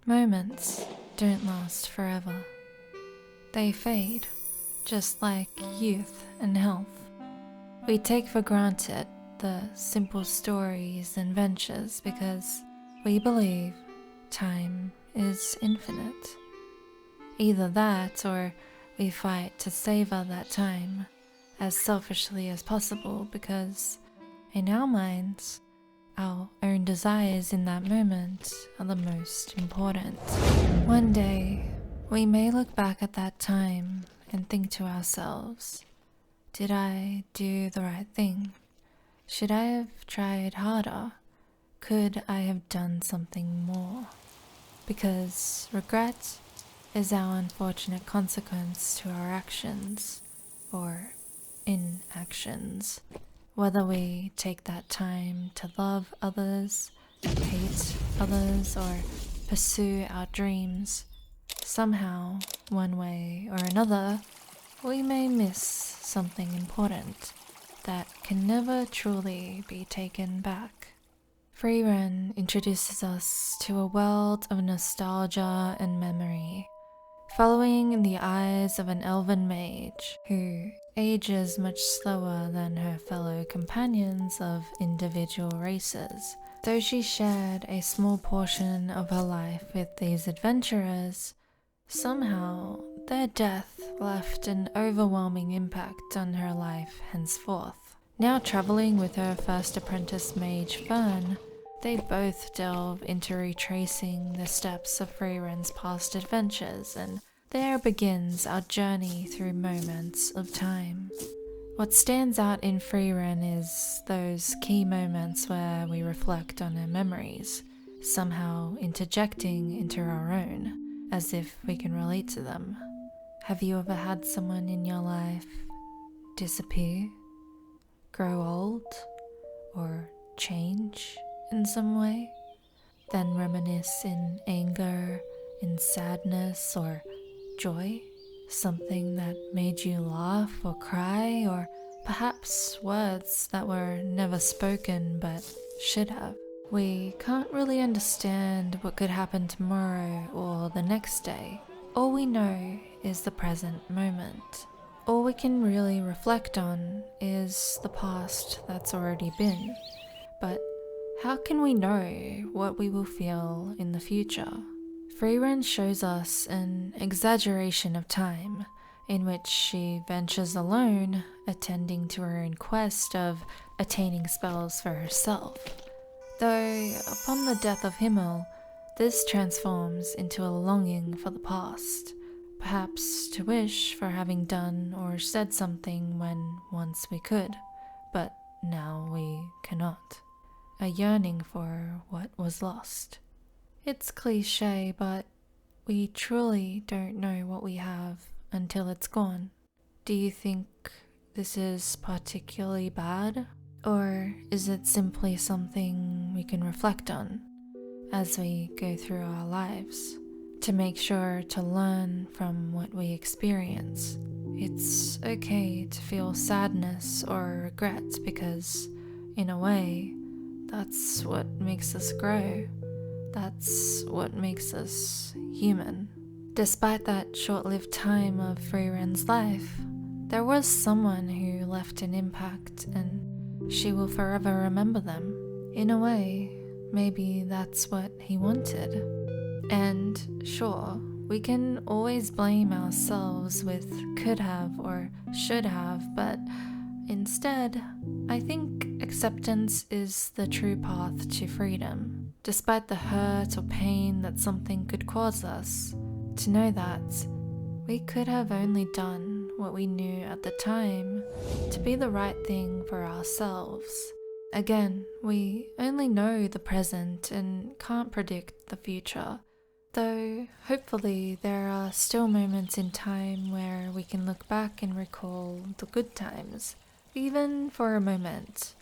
Moments don't last forever. They fade, just like youth and health. We take for granted the simple stories and ventures because we believe time is infinite. Either that or we fight to savor that time as selfishly as possible because, in our minds, our own desires in that moment are the most important. One day, we may look back at that time and think to ourselves, did I do the right thing? Should I have tried harder? Could I have done something more? Because regret is our unfortunate consequence to our actions or inactions. Whether we take that time to love others, hate others, or pursue our dreams, somehow, one way or another, we may miss something important that can never truly be taken back. Frieren introduces us to a world of nostalgia and memory, following in the eyes of an elven mage who ages much slower than her fellow companions of individual races. Though she shared a small portion of her life with these adventurers, somehow their death left an overwhelming impact on her life henceforth. Now traveling with her first apprentice mage Fern, they both delve into retracing the steps of Frieren's past adventures, and there begins our journey through moments of time. What stands out in Frieren is those key moments where we reflect on our memories, somehow interjecting into our own, as if we can relate to them. Have you ever had someone in your life disappear, grow old, or change in some way? Then reminisce in anger, in sadness, or joy? Something that made you laugh or cry, or perhaps words that were never spoken but should have. We can't really understand what could happen tomorrow or the next day. All we know is the present moment. All we can really reflect on is the past that's already been. But how can we know what we will feel in the future? Frieren shows us an exaggeration of time, in which she ventures alone, attending to her own quest of attaining spells for herself. Though, upon the death of Himmel, this transforms into a longing for the past, perhaps to wish for having done or said something when once we could, but now we cannot. A yearning for what was lost. It's cliche, but we truly don't know what we have until it's gone. Do you think this is particularly bad? Or is it simply something we can reflect on as we go through our lives to make sure to learn from what we experience? It's okay to feel sadness or regret because, in a way, that's what makes us grow. That's what makes us human. Despite that short-lived time of Frieren's life, there was someone who left an impact, and she will forever remember them. In a way, maybe that's what he wanted. And sure, we can always blame ourselves with could have or should have, but instead, I think acceptance is the true path to freedom. Despite the hurt or pain that something could cause us, to know that we could have only done what we knew at the time to be the right thing for ourselves. Again, we only know the present and can't predict the future, though hopefully there are still moments in time where we can look back and recall the good times, even for a moment,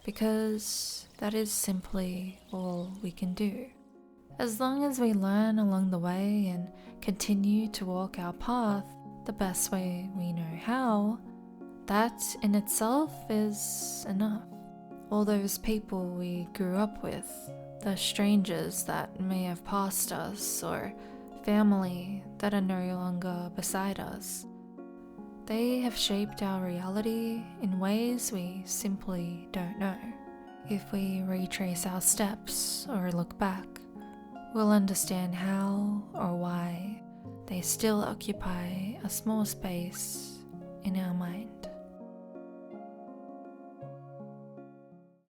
because that is simply all we can do. As long as we learn along the way and continue to walk our path the best way we know how, that in itself is enough. All those people we grew up with, the strangers that may have passed us, or family that are no longer beside us. They have shaped our reality in ways we simply don't know. If we retrace our steps or look back, we'll understand how or why they still occupy a small space in our mind.